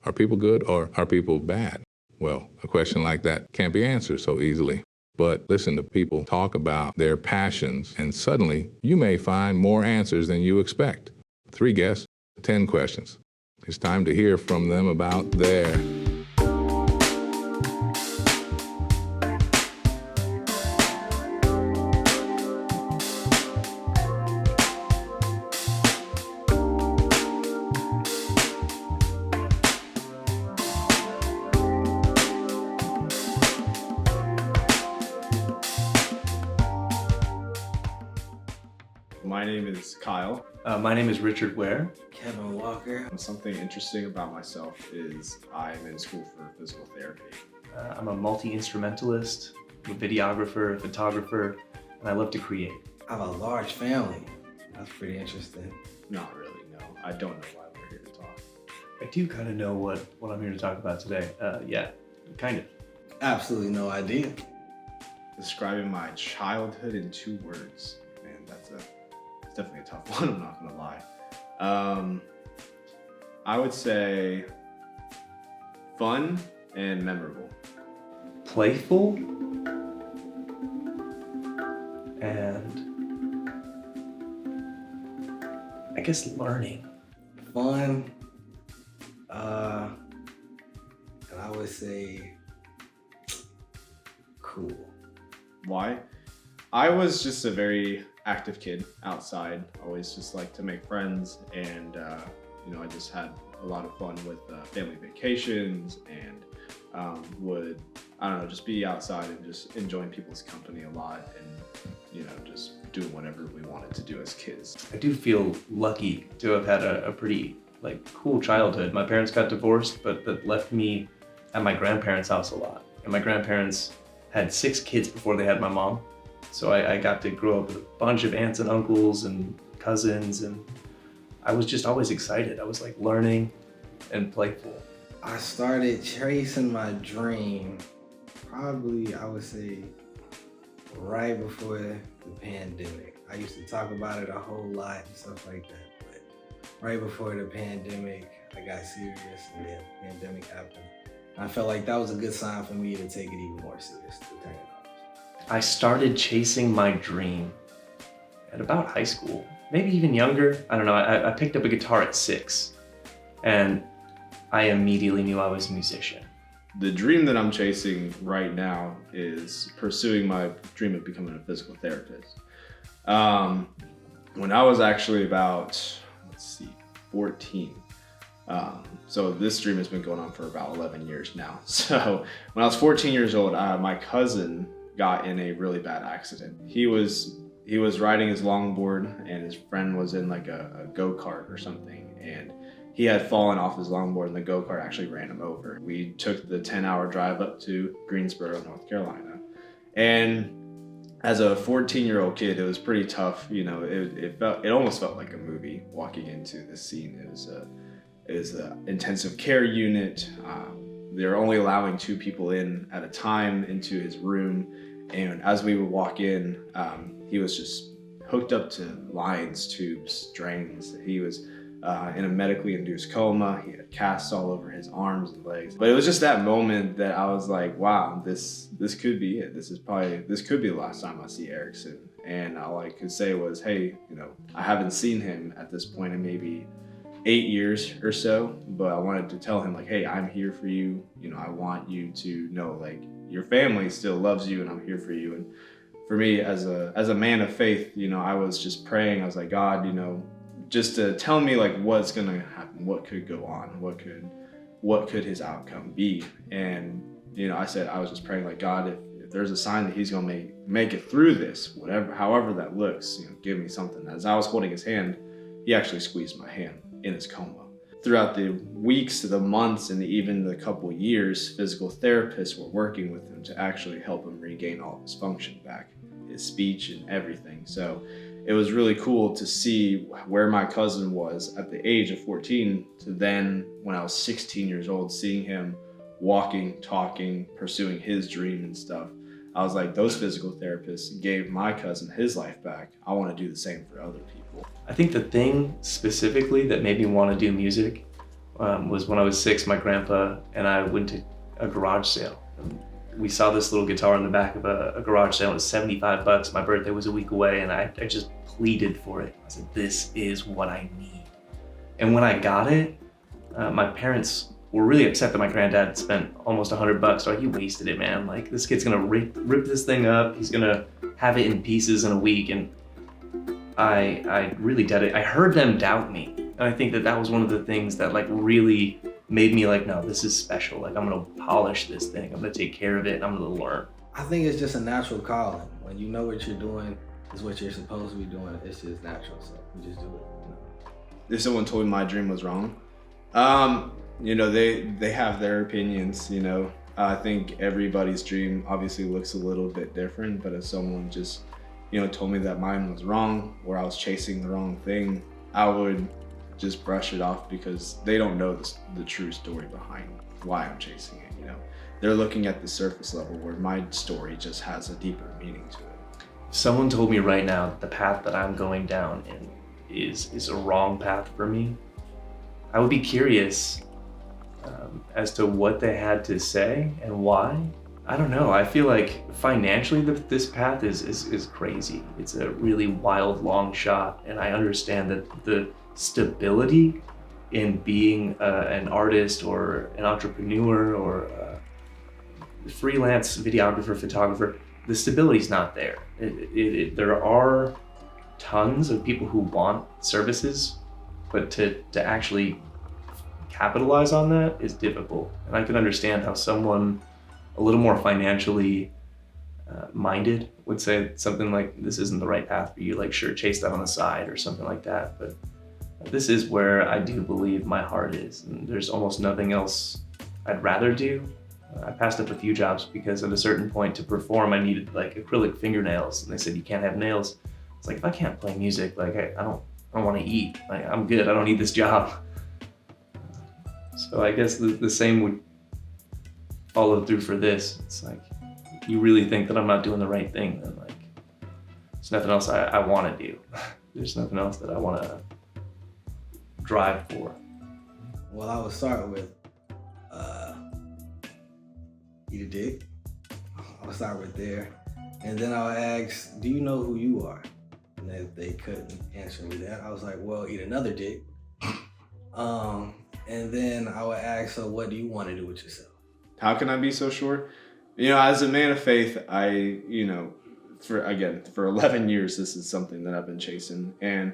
Are people good or are people bad? Well, a question like that can't be answered so easily. But listen to people talk about their passions, and suddenly you may find more answers than you expect. 3 guests, 10 questions. It's time to hear from them about their My name is Kyle. My name is Richard Ware. Kevin Walker. Something interesting about myself is I'm in school for physical therapy. I'm a multi-instrumentalist, a videographer, a photographer, and I love to create. I have a large family. That's pretty interesting. Not really, no. I don't know why we're here to talk. I do kind of know what I'm here to talk about today. Yeah, kind of. Absolutely no idea. Describing my childhood in 2 words. Man, that's definitely a tough one, I'm not gonna lie. I would say fun and memorable. Playful and I guess learning. Fun. And I would say cool. Why? I was just a very active kid outside. Always just liked to make friends, and I just had a lot of fun with family vacations, and would just be outside and just enjoying people's company a lot, and just doing whatever we wanted to do as kids. I do feel lucky to have had a pretty cool childhood. My parents got divorced, but that left me at my grandparents' house a lot. And my grandparents had 6 kids before they had my mom. So I got to grow up with a bunch of aunts and uncles and cousins, and I was just always excited. I was learning and playful. I started chasing my dream probably, I would say, right before the pandemic. I used to talk about it a whole lot and stuff like that, but right before the pandemic, I got serious, and then the pandemic happened. I felt like that was a good sign for me to take it even more serious, to turn it on. I started chasing my dream at about high school, maybe even younger. I don't know, I picked up a guitar at 6, and I immediately knew I was a musician. The dream that I'm chasing right now is pursuing my dream of becoming a physical therapist. When I was actually about, 14, so this dream has been going on for about 11 years now. So when I was 14 years old, my cousin got in a really bad accident. He was riding his longboard, and his friend was in a go-kart or something, and he had fallen off his longboard, and the go-kart actually ran him over. We took the 10-hour drive up to Greensboro, North Carolina, and as a 14-year-old kid, it was pretty tough. It almost felt like a movie walking into this scene. It was an intensive care unit. They were only allowing 2 people in at a time into his room. And as we would walk in, he was just hooked up to lines, tubes, drains. He was in a medically induced coma. He had casts all over his arms and legs. But it was just that moment that I was like, wow, this could be it. This could be the last time I see Erickson. And all I could say was, hey, I haven't seen him at this point in maybe 8 years or so, but I wanted to tell him hey, I'm here for you. I want you to know your family still loves you, and I'm here for you. And for me, as a man of faith, I was just praying. I was like, God, just to tell me what's gonna happen, what could go on, what could his outcome be. And I was just praying God, if there's a sign that he's gonna make it through this, however that looks, give me something. As I was holding his hand, he actually squeezed my hand in his coma. Throughout the weeks, the months, and even the couple years, physical therapists were working with him to actually help him regain all of his function back, his speech and everything. So it was really cool to see where my cousin was at the age of 14 to then when I was 16 years old, seeing him walking, talking, pursuing his dream and stuff. I was like, those physical therapists gave my cousin his life back. I want to do the same for other people. I think the thing specifically that made me want to do music was when I was 6, my grandpa and I went to a garage sale. And we saw this little guitar in the back of a garage sale. It was $75. My birthday was a week away, and I just pleaded for it. I said, this is what I need. And when I got it, my parents were really upset that my granddad spent almost $100. So he wasted it, man. Like, this kid's gonna rip this thing up. He's gonna have it in pieces in a week. And I really I heard them doubt me. And I think that was one of the things that like really made me like, no, this is special. Like, I'm gonna polish this thing. I'm gonna take care of it. And I'm gonna learn. I think it's just a natural calling. When you know what you're doing is what you're supposed to be doing, it's just natural. So you just do it. If someone told me my dream was wrong, they have their opinions. I think everybody's dream obviously looks a little bit different, but if someone just told me that mine was wrong or I was chasing the wrong thing, I would just brush it off, because they don't know the true story behind why I'm chasing it. They're looking at the surface level, where my story just has a deeper meaning to it. If someone told me right now that the path that I'm going down is a wrong path for me, I would be curious as to what they had to say and why. I don't know. I feel like financially this path is crazy. It's a really wild, long shot, and I understand that the stability in being an artist or an entrepreneur or a freelance videographer, photographer, the stability's not there. There are tons of people who want services, but to actually capitalize on that is difficult. And I can understand how someone a little more financially minded would say something like, this isn't the right path for you, like, sure, chase that on the side or something like that. But this is where I do believe my heart is, and there's almost nothing else I'd rather do. I passed up a few jobs because at a certain point to perform, I needed like acrylic fingernails, and they said, you can't have nails. It's like, if I can't play music, like I don't want to eat. Like, I'm good, I don't need this job. So I guess the same would follow through for this. It's like, you really think that I'm not doing the right thing, then like, there's nothing else I want to do. There's nothing else that I want to drive for. Well, I would start with eat a dick. I would start with there. And then I would ask, do you know who you are? And if they couldn't answer me that, I was like, well, eat another dick. And then I would ask, so what do you want to do with yourself? How can I be so sure? As a man of faith, I, for 11 years, this is something that I've been chasing. And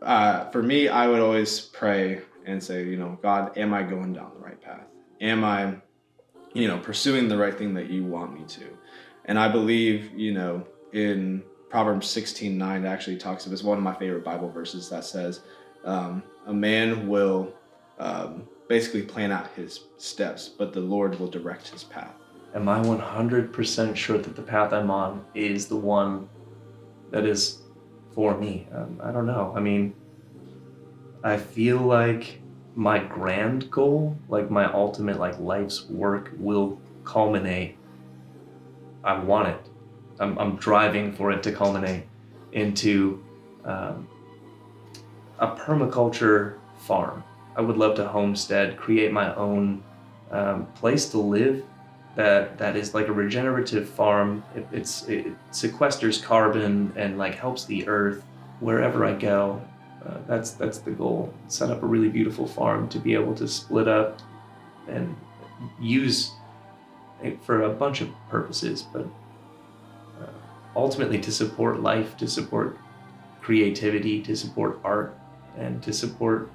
for me, I would always pray and say, God, am I going down the right path? Am I, pursuing the right thing that you want me to? And I believe, in Proverbs 16:9, it actually talks about, it's one of my favorite Bible verses that says, a man will basically plan out his steps, but the Lord will direct his path. Am I 100% sure that the path I'm on is the one that is for me? I don't know. I mean, I feel like my grand goal, like my ultimate like life's work, will culminate. I want it. I'm driving for it to culminate into a permaculture farm. I would love to homestead, create my own place to live that is like a regenerative farm. It sequesters carbon and like helps the earth wherever I go. That's the goal. Set up a really beautiful farm to be able to split up and use it for a bunch of purposes, but ultimately to support life, to support creativity, to support art, and to support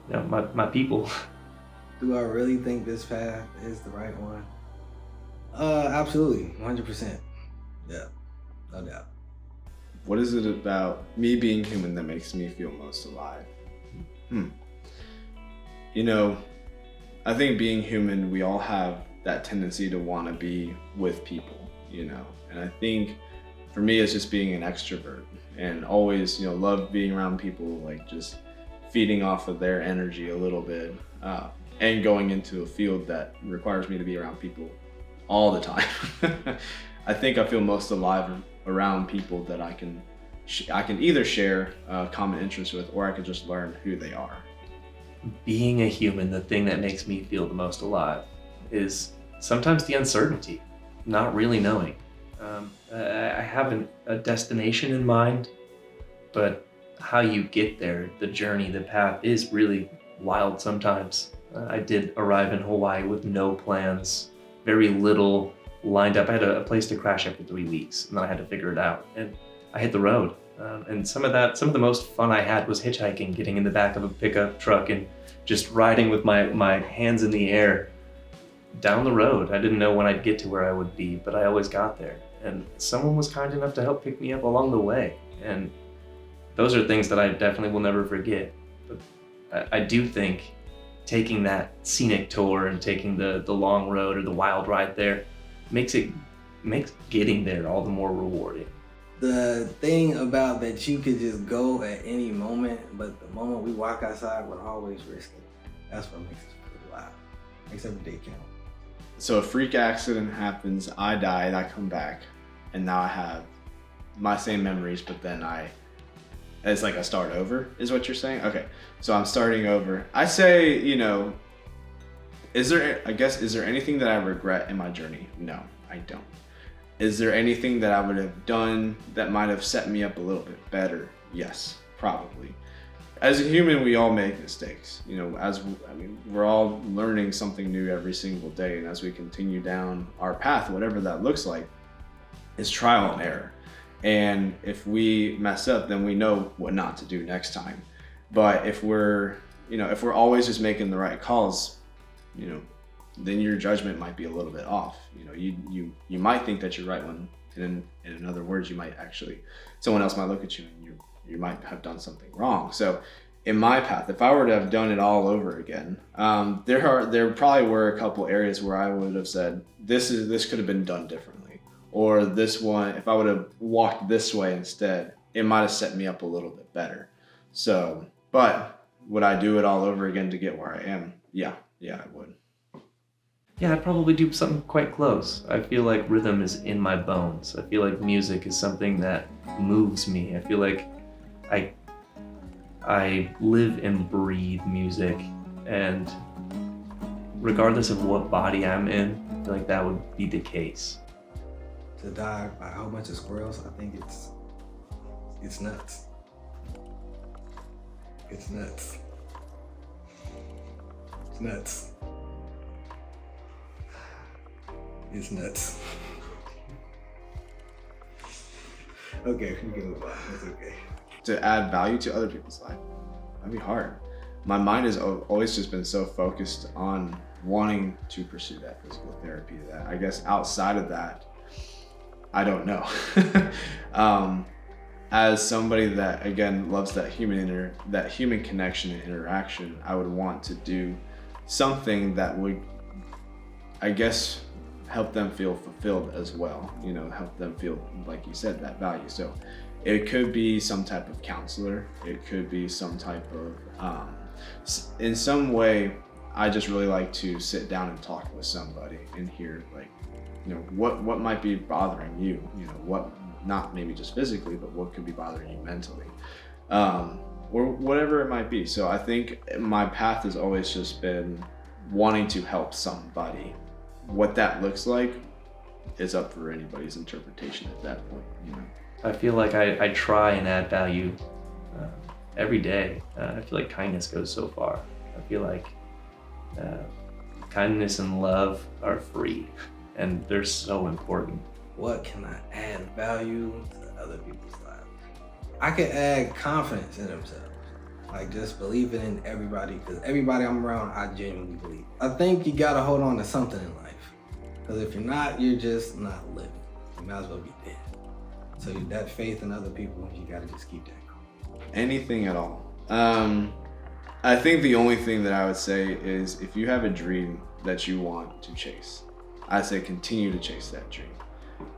my people. Do I really think this path is the right one? Absolutely, 100%. Yeah, no doubt. What is it about me being human that makes me feel most alive? I think being human, we all have that tendency to want to be with people, and I think for me, it's just being an extrovert and always, love being around people, like just feeding off of their energy a little bit, and going into a field that requires me to be around people all the time. I think I feel most alive around people that I can either share common interests with, or I can just learn who they are. being a human, the thing that makes me feel the most alive is sometimes the uncertainty, not really knowing. I have a destination in mind, but how you get there, the journey, the path is really wild sometimes. I did arrive in Hawaii with no plans, very little lined up. I had a place to crash after 3 weeks, and then I had to figure it out. And I hit the road. And some of the most fun I had was hitchhiking, getting in the back of a pickup truck and just riding with my hands in the air down the road. I didn't know when I'd get to where I would be, but I always got there. And someone was kind enough to help pick me up along the way. And those are things that I definitely will never forget. But I do think taking that scenic tour and taking the long road or the wild ride there makes getting there all the more rewarding. The thing about that you could just go at any moment, but the moment we walk outside, we're always risking. That's what makes us feel alive. Makes every day count. So a freak accident happens, I die, and I come back, and now I have my same memories, but then it's like I start over, is what you're saying? Okay, so I'm starting over. I say, is there anything that I regret in my journey? No, I don't. Is there anything that I would have done that might have set me up a little bit better? Yes, probably. As a human, we all make mistakes. We're all learning something new every single day, and as we continue down our path, whatever that looks like, is trial and error. And if we mess up, then we know what not to do next time. But if we're always just making the right calls, then your judgment might be a little bit off. You might think that you're right when, in other words, someone else might look at you and you might have done something wrong. So in my path, if I were to have done it all over again, there probably were a couple areas where I would have said, this could have been done differently. Or this one, if I would have walked this way instead, it might have set me up a little bit better. So, but would I do it all over again to get where I am? Yeah, I would. Yeah, I'd probably do something quite close. I feel like rhythm is in my bones. I feel like music is something that moves me. I feel like I live and breathe music, and regardless of what body I'm in, I feel like that would be the case. To die by a whole bunch of squirrels, I think it's nuts. It's nuts. It's nuts. It's nuts. Okay, we can move on. It's okay. To add value to other people's life, that'd be hard. My mind has always just been so focused on wanting to pursue that physical therapy that I guess outside of that, I don't know. As somebody that again loves that human connection and interaction, I would want to do something that would, I guess, help them feel fulfilled as well. Help them feel, like you said, that value. So it could be some type of counselor. It could be some type of, in some way, I just really like to sit down and talk with somebody and hear what might be bothering you, what, not maybe just physically, but what could be bothering you mentally, or whatever it might be. So I think my path has always just been wanting to help somebody. What that looks like is up for anybody's interpretation at that point. I feel like I try and add value every day. I feel like kindness goes so far. I feel like kindness and love are free, and they're so important. What can I add value to other people's lives? I can add confidence in themselves. Like just believing in everybody, because everybody I'm around, I genuinely believe. I think you gotta hold on to something in life. Because if you're not, you're just not living. You might as well be dead. So that faith in other people, you gotta just keep that going. Anything at all. I think the only thing that I would say is if you have a dream that you want to chase, I say continue to chase that dream.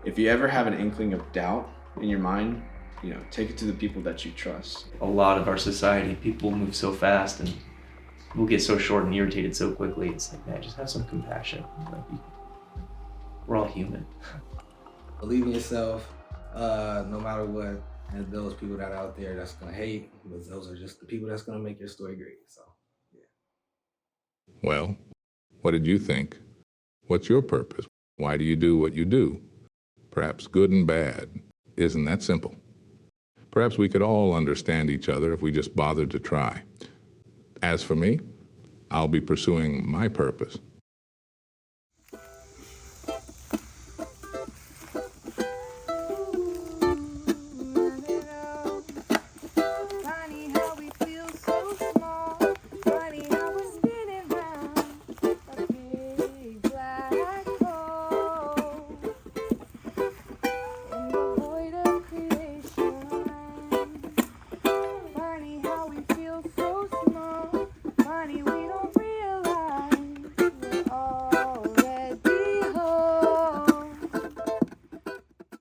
If you ever have an inkling of doubt in your mind, take it to the people that you trust. A lot of our society, people move so fast and we'll get so short and irritated so quickly. It's like, man, just have some compassion. We're all human. Believe in yourself, no matter what. And those people that are out there that's gonna hate, but those are just the people that's gonna make your story great. So, yeah. Well, what did you think? What's your purpose? Why do you do what you do? Perhaps good and bad. Isn't that simple? Perhaps we could all understand each other if we just bothered to try. As for me, I'll be pursuing my purpose